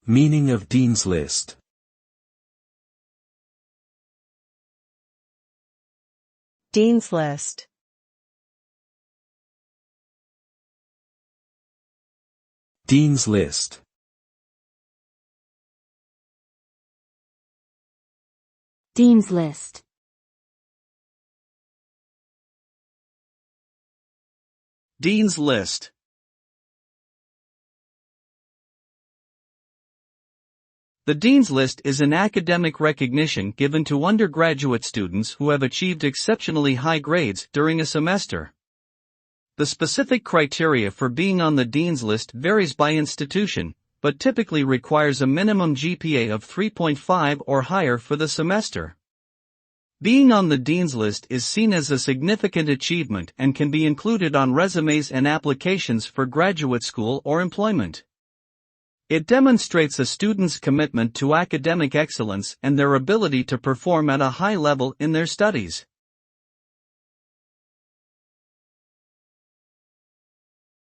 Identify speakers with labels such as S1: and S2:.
S1: Meaning of Dean's List.
S2: Dean's List.
S1: Dean's List.
S3: Dean's List.
S4: Dean's List. The Dean's List is an academic recognition given to undergraduate students who have achieved exceptionally high grades during a semester. The specific criteria for being on the Dean's List varies by institution, but typically requires a minimum GPA of 3.5 or higher for the semester. Being on the Dean's List is seen as a significant achievement and can be included on resumes and applications for graduate school or employment. It demonstrates a student's commitment to academic excellence and their ability to perform at a high level in their studies.